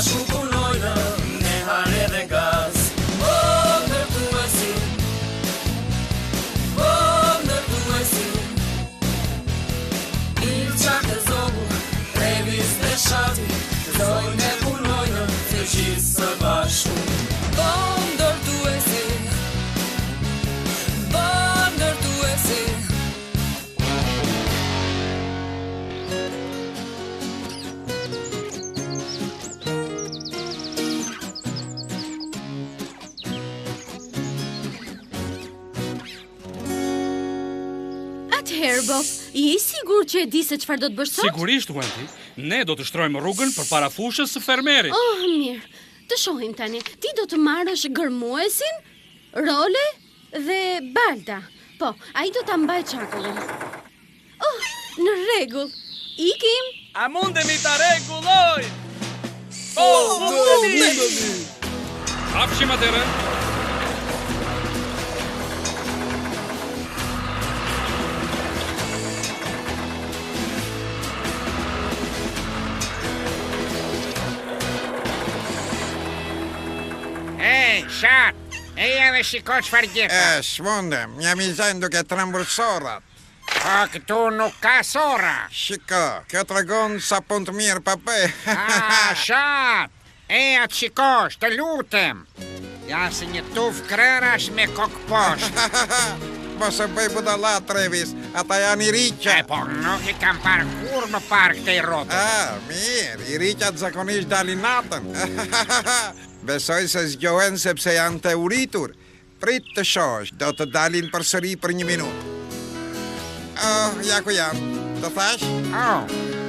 bashku punojnë me hare dhe gaz. O, ndërtuesi, o, ndërtuesi, Ilqa të zogu, Trevis dhe Shati, zojnë e punojnë të gjithë së bashku. O, ndërtuesi, o, ndërtuesi, Atëherë, Bob, je I sigur që e di se çfarë do të bësh sot? Sigurisht, Wendy. Ne do të shtrojmë rrugën përpara fushës së fermerit. Oh, mirë. Të shohim tani. Ti do të marrësh gërmuesin, Role dhe Balta. Po, ai do ta mbaj çakullin. Oh, në rregull. Ikim. A mundemi ta rregulloj? Mundemi. Hapshim atëre. Shat, eja dhe shiko çfarë gjeta. Shmundem, jam I zajnë duke trembur sorrat. Po këtu nuk ka sorra. Shiko, kjo tregon sa pun të mirë pape. Shat, eja të shikosh, të lutem. Ja si një tuf krerash me kokë poshtë. Mos e bëj budalla, Trevis, ata janë I riqa. Po nuk I kam parë kur më parë këtej rrotë. Mirë, I riqat zakonisht dalin natën. Besoj se zgjohen sepse janë të uritur. Prit të shosh, do të dalin përsëri për 1 minutë. Ja ku jam, të thash?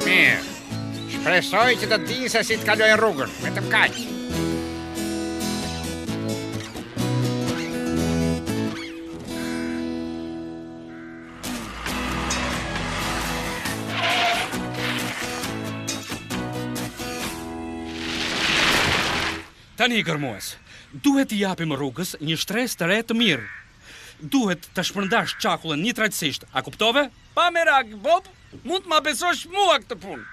Mirë. Shpresoj që të di se si të kaloj rrugën, vetëm kaq. Tani, gërmues, duhet I japim rrugës një shtresë të re të mirë. Duhet të shpërndash çakullin një trajtësisht, a kuptove? Pa merak, Bob, mund të ma besosh mua këtë punë.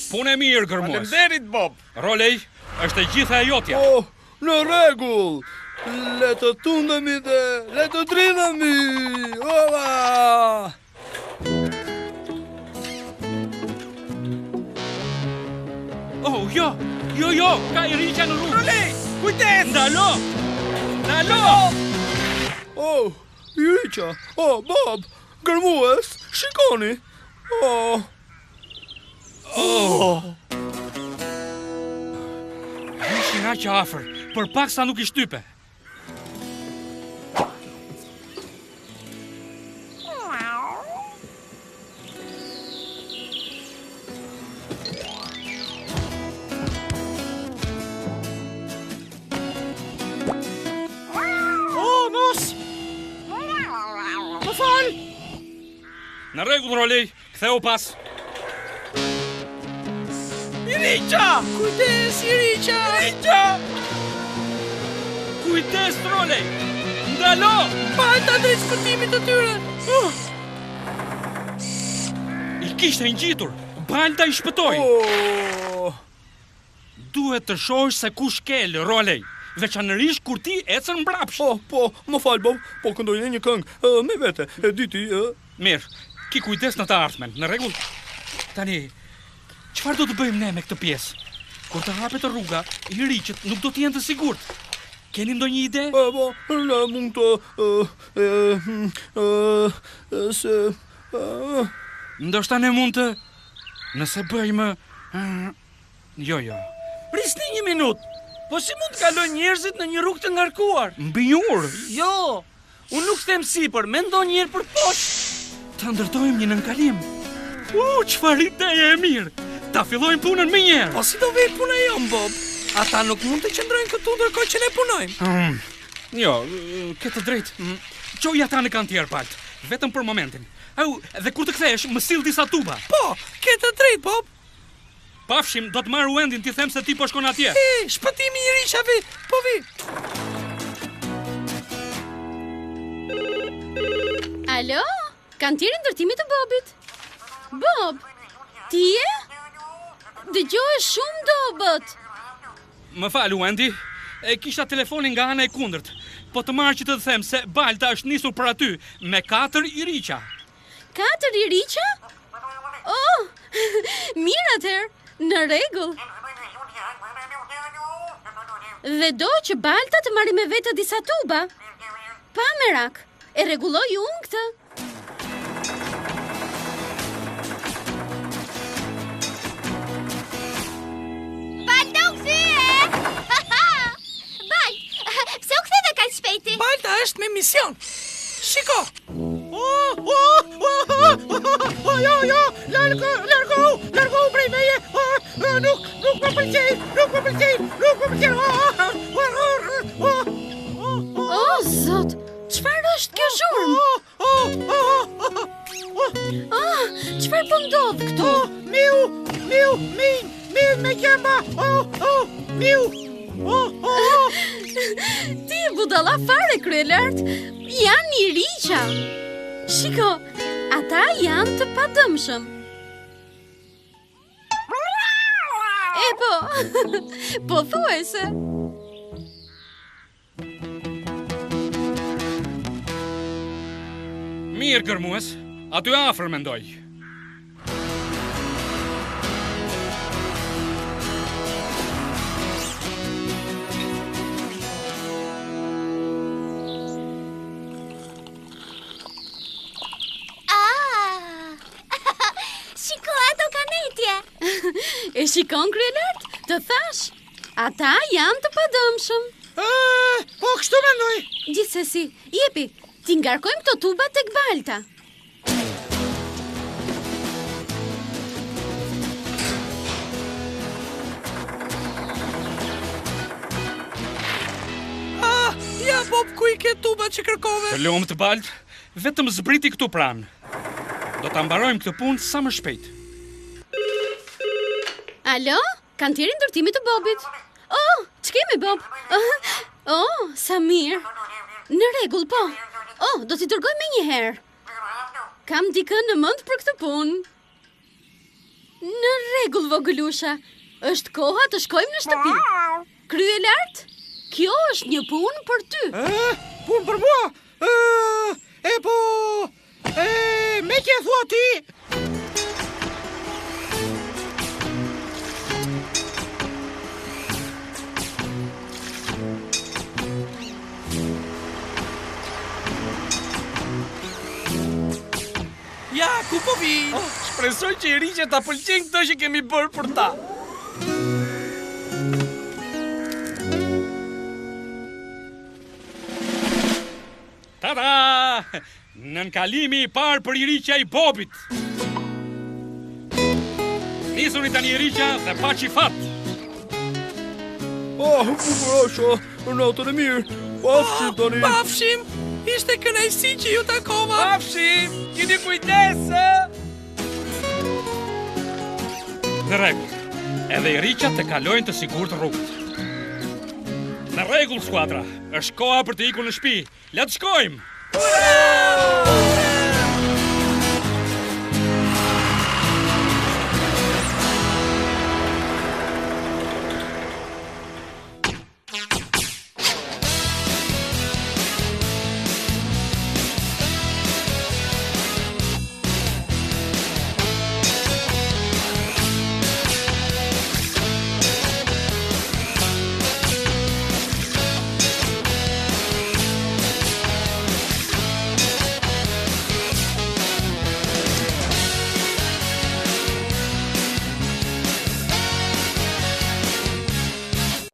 Punë e mirë, gërmues. Faleminderit, Bob. Rolej, është e gjitha e jotja. Në rregull. Le të tundemi dhe le të dridhemi. Ola! Jo, ka I riqa në rrugë. Rolej, kujdes! Ndalo! I riqa. Bob, gërmues, shikoni. Ishin aq afër, për pak sa nuk I shtype. Mos! Më fal! Në rregull, Rolej, ktheu pas. Iriqa! Kujdes, Iriqa! Iriqa! Kujdes, Rolej! Ndalo! Balta drejt shpëtimit të tyre! I kishte ngjitur. Balta I shpëtoi. Duhet të shohësh se kush kel, Rolej. Veçanërisht kur ti ecën mbrapsht. Më fal, Bob, po këndoj një këngë me vete. E di ti, Mirë, ki kujdes në të ardhmen, në rregull? Tani, çfarë do të bëjmë ne me këtë pjesë? Kur të hapet rruga, I riqet nuk do të jenë të sigurt. Keni ndonjë ide? Ne mund të Ndoshta ne mund të nëse bëjmë Jo. Prisni 1 minutë. Po si mund të kalojnë njerëzit në një rrugë të ngarkuar? Mbi një urë. Jo, unë nuk them sipër, mendo një herë për poshtë. Ta ndërtojmë një nënkalim. Çfarë ideje e mirë. Ta fillojmë punën më njëherë. Po si do vej puna jon, Bob? Ata nuk mund të qëndrojnë këtu ndërkohë që ne punojmë. Jo, ke të drejtë. Qoj ata në kantier, Balt. Vetëm për momentin. Au, dhe kur të kthesh, më sill disa tuba. Po, ke të drejtë, Bob. Pafshim, do të marr Wendin t'i them se ti po shkon atje. Shpëtimi i rishave, po vi. Alo? Kantieri ndërtimit të Bobit. Bob, ti je? Dëgjoj shumë dobët. Më fal, Wendy. E kisha telefonin nga ana e kundërt. Po të marr që të them se Balta është nisur për aty me 4 iriqa. 4 iriqa? Oh, mirë atëherë, në rregull. Dhe do që Balta të marrë me vete disa tuba. Pa merak, e rregulloj unë këtë. Balta është me mision. Shiko. Jo, largo prej meje. Nuk më pëlqej. O, Zot, çfarë është kjo zhurmë? Çfarë po ndodh këtu? Miu, me qemba. Miu. Ti e budalla fare, kryelart. Janë iriqa. Shiko, ata janë të padëmshëm. E po, po thuajse. Mirë, gërmues. Aty afër mendoj. E shikon, kryelart? Të thash, ata janë të padëmshëm. Po kështu mendoj. Gjithsesi, jepi, ti ngarkojmë këto tuba tek Balta. Ja, Bob, ku i ke tuba që kërkove? Të lumt, Balt, vetëm zbriti këtu pranë. Do ta mbarojmë këtë punë sa më shpejt. Alo? Kantieri ndërtimit të Bobit. Oh, ç'kemi, Bob? Oh, sa mirë. Në rregull, po. Oh, do t'i dërgoj menjëherë. Kam dikën në mend për këtë punë. Në rregull, vogëlusha. Është koha të shkojmë në shtëpi. Kryelart, kjo është një punë për ty. Punë për mua? Me që thua ti? Ja, ku po vi? Shpresoj që i riqe ta pëlqen këto që kemi bërë për ta. Tada! Nënkalimi i parë për iriqa i Bobit. Nisuni tani iriqa dhe paçi fat. Bukurosho, natën e mirë. Pafshim tani. Pafshim, ishte kënaqësi që ju takova. Pafshim, keni kujdes. Në rregull. Edhe iriqat të kalojnë të sigurt rrugët. Në rregull, skuadra. Është koha për të ikur në shtëpi. Le të shkojmë. Ura!